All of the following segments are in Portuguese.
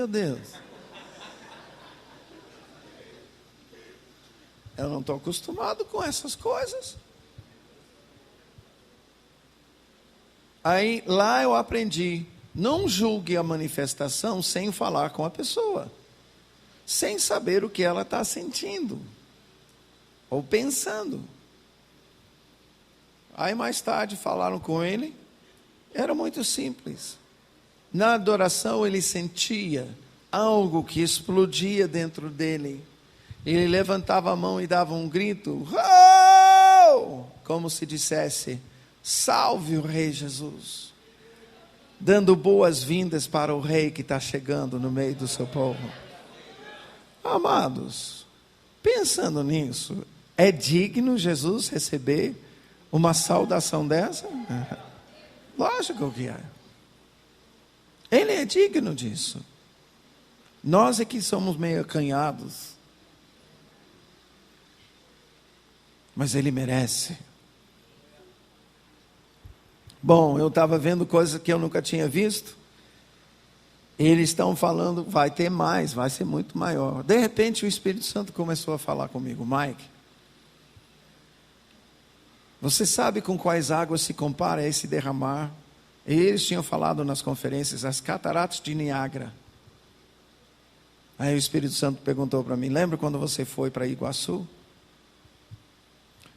Meu Deus. Eu não estou acostumado com essas coisas. Aí lá eu aprendi, não julgue a manifestação sem falar com a pessoa, sem saber o que ela está sentindo ou pensando. Aí mais tarde falaram com ele, era muito simples. Na adoração ele sentia algo que explodia dentro dele. Ele levantava a mão e dava um grito, oh! Como se dissesse, salve o Rei Jesus, dando boas-vindas para o Rei que está chegando no meio do seu povo. Amados, pensando nisso, é digno Jesus receber uma saudação dessa? Lógico que é. Ele é digno disso. Nós é que somos meio acanhados. Mas ele merece. Bom, eu estava vendo coisas que eu nunca tinha visto. Eles estão falando, vai ter mais, vai ser muito maior. De repente o Espírito Santo começou a falar comigo, Mike, você sabe com quais águas se compara esse derramar? E eles tinham falado nas conferências, as cataratas de Niágara. Aí o Espírito Santo perguntou para mim, lembra quando você foi para Iguaçu?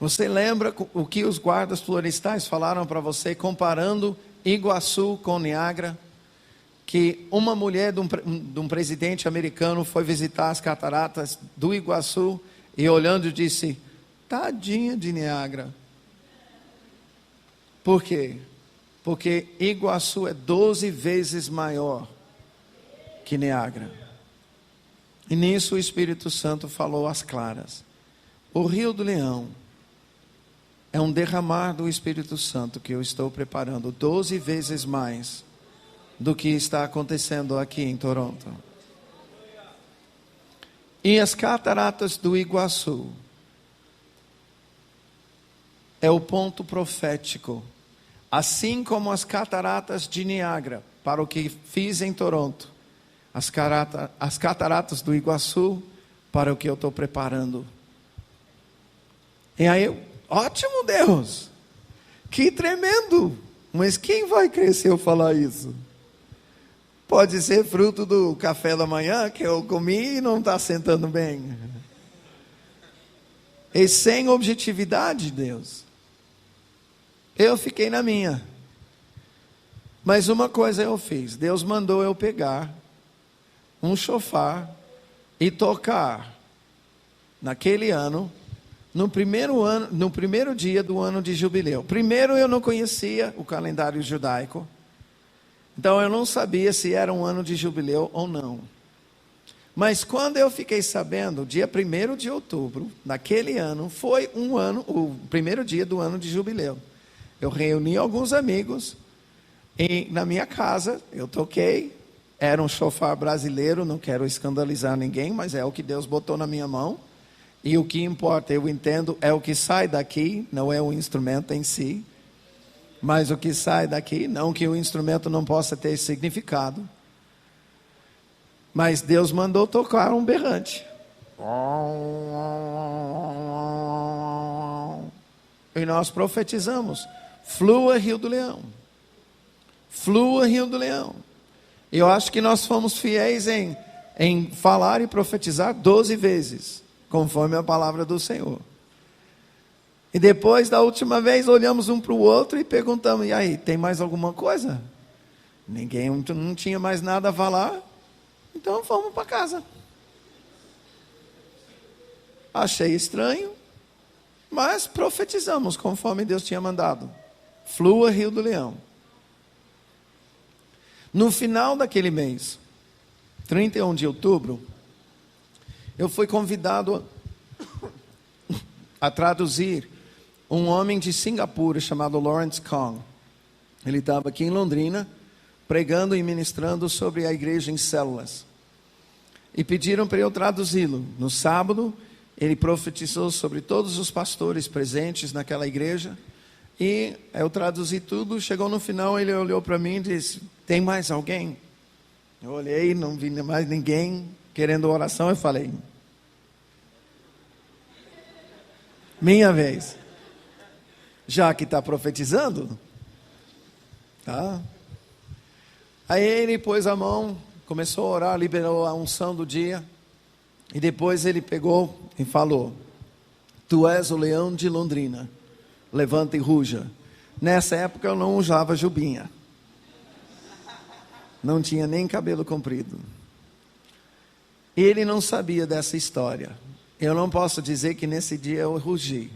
Você lembra o que os guardas florestais falaram para você, comparando Iguaçu com Niágara? Que uma mulher de um presidente americano foi visitar as cataratas do Iguaçu e olhando disse, tadinha de Niágara. Por quê? Porque Iguaçu é 12 vezes maior que Niágara. E nisso o Espírito Santo falou às claras. O Rio do Leão é um derramar do Espírito Santo que eu estou preparando 12 vezes mais do que está acontecendo aqui em Toronto. E as cataratas do Iguaçu é o ponto profético, assim como as cataratas de Niágara, para o que fiz em Toronto, as cataratas do Iguaçu, para o que eu estou preparando. E aí, ótimo Deus, que tremendo, mas quem vai crer se eu falar isso? Pode ser fruto do café da manhã que eu comi e não está sentando bem. E sem objetividade, Deus. Eu fiquei na minha. Mas uma coisa eu fiz. Deus mandou eu pegar um chofar e tocar naquele ano, no primeiro dia do ano de jubileu. Primeiro eu não conhecia o calendário judaico. Então eu não sabia se era um ano de jubileu ou não. Mas quando eu fiquei sabendo, dia 1º de outubro, naquele ano, foi o primeiro dia do ano de jubileu. Eu reuni alguns amigos e na minha casa eu toquei. Era um chofar brasileiro, não quero escandalizar ninguém, mas é o que Deus botou na minha mão. E o que importa, eu entendo, é o que sai daqui, não é o instrumento em si. Mas o que sai daqui, não que o instrumento não possa ter significado. Mas Deus mandou tocar um berrante. E nós profetizamos, flua Rio do Leão. Flua Rio do Leão. Eu acho que nós fomos fiéis em falar e profetizar 12 vezes, conforme a palavra do Senhor. E depois da última vez, olhamos um para o outro e perguntamos, e aí, tem mais alguma coisa? Ninguém, não tinha mais nada a falar, então fomos para casa. Achei estranho, mas profetizamos conforme Deus tinha mandado. Flua Rio do Leão. No final daquele mês, 31 de outubro, eu fui convidado a traduzir um homem de Singapura chamado Lawrence Kong. Ele estava aqui em Londrina, pregando e ministrando sobre a igreja em células. E pediram para eu traduzi-lo. No sábado, ele profetizou sobre todos os pastores presentes naquela igreja. E eu traduzi tudo. Chegou no final, ele olhou para mim e disse, tem mais alguém? Eu olhei, não vi mais ninguém querendo oração. Eu falei: minha vez. Já que está profetizando, tá? Aí ele pôs a mão, começou a orar, liberou a unção do dia. E depois ele pegou e falou: tu és o leão de Londrina, levanta e ruja. Nessa época eu não usava jubinha. Não tinha nem cabelo comprido. Ele não sabia dessa história. Eu não posso dizer que nesse dia eu rugi.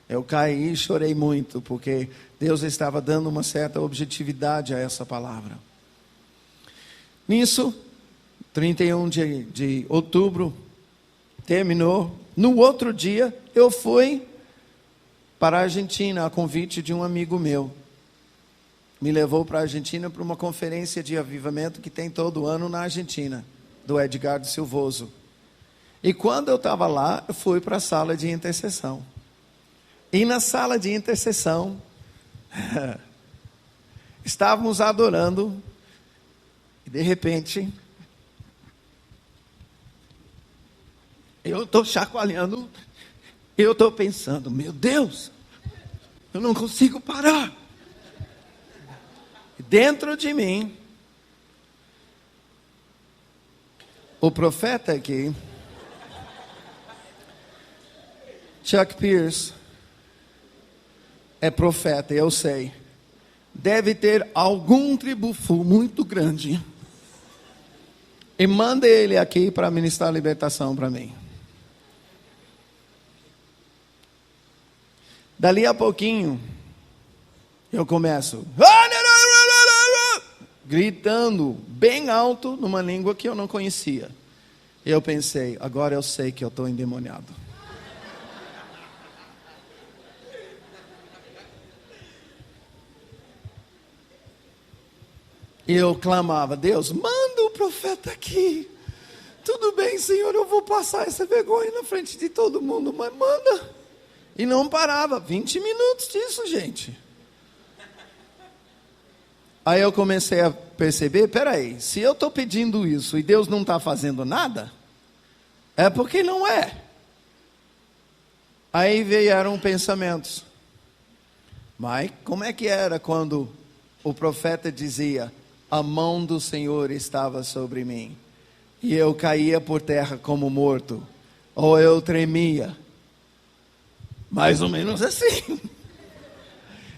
Eu caí e chorei muito, porque Deus estava dando uma certa objetividade a essa palavra. Nisso, 31 de outubro, terminou. No outro dia, eu fui para a Argentina, a convite de um amigo meu. Me levou para a Argentina para uma conferência de avivamento que tem todo ano na Argentina, do Edgardo Silvoso. E quando eu estava lá, eu fui para a sala de intercessão. E na sala de intercessão, estávamos adorando, e de repente, eu estou chacoalhando, eu estou pensando: meu Deus, eu não consigo parar. Dentro de mim, o profeta aqui, Chuck Pierce, é profeta, eu sei. Deve ter algum tribufu muito grande. E manda ele aqui para ministrar a libertação para mim. Dali a pouquinho, eu começo gritando bem alto numa língua que eu não conhecia. Eu pensei: agora eu sei que eu estou endemoniado. E eu clamava: Deus, manda o profeta aqui. Tudo bem, Senhor, eu vou passar essa vergonha na frente de todo mundo, mas manda. E não parava. 20 minutos disso, gente. Aí eu comecei a perceber: peraí, se eu estou pedindo isso e Deus não está fazendo nada, é porque não é. Aí vieram pensamentos: mas como é que era quando o profeta dizia: a mão do Senhor estava sobre mim, e eu caía por terra como morto, ou eu tremia? Mais ou menos assim.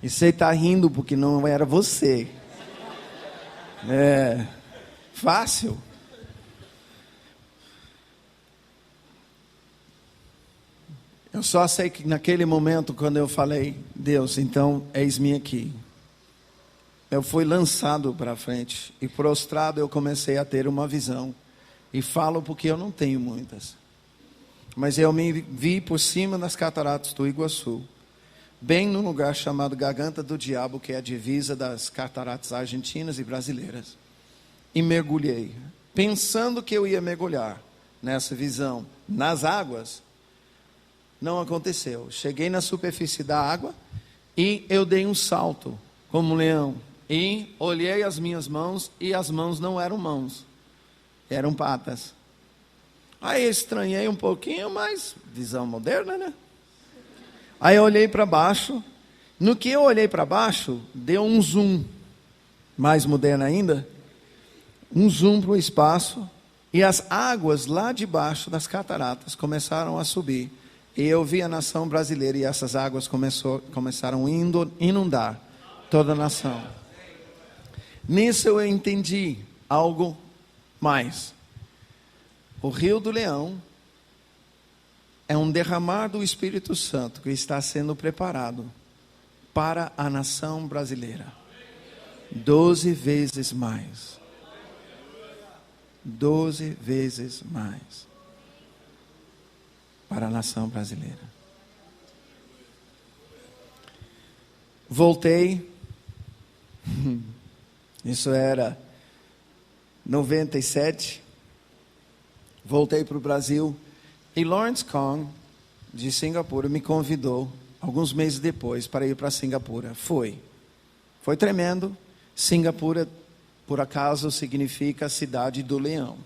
E você está rindo porque não era você. É fácil. Eu só sei que naquele momento, quando eu falei: Deus, então eis-me aqui, eu fui lançado para frente e prostrado eu comecei a ter uma visão. E falo porque eu não tenho muitas, mas eu me vi por cima das cataratas do Iguaçu, bem num lugar chamado Garganta do Diabo, que é a divisa das cataratas argentinas e brasileiras. E mergulhei, pensando que eu ia mergulhar nessa visão, nas águas. Não aconteceu. Cheguei na superfície da água e eu dei um salto, como um leão. E olhei as minhas mãos, e as mãos não eram mãos, eram patas. Aí eu estranhei um pouquinho, mas visão moderna, né? Aí eu olhei para baixo. No que eu olhei para baixo, deu um zoom, mais moderno ainda, um zoom para o espaço, e as águas lá de baixo das cataratas começaram a subir, e eu vi a nação brasileira, e essas águas começaram a inundar toda a nação. Nisso eu entendi algo mais. O Rio do Leão é um derramar do Espírito Santo que está sendo preparado para a nação brasileira. 12 vezes mais. 12 vezes mais. Para a nação brasileira. Voltei. Isso era 97. Voltei para o Brasil. E Lawrence Kong, de Singapura, me convidou, alguns meses depois, para ir para Singapura. Foi tremendo. Singapura por acaso significa cidade do leão.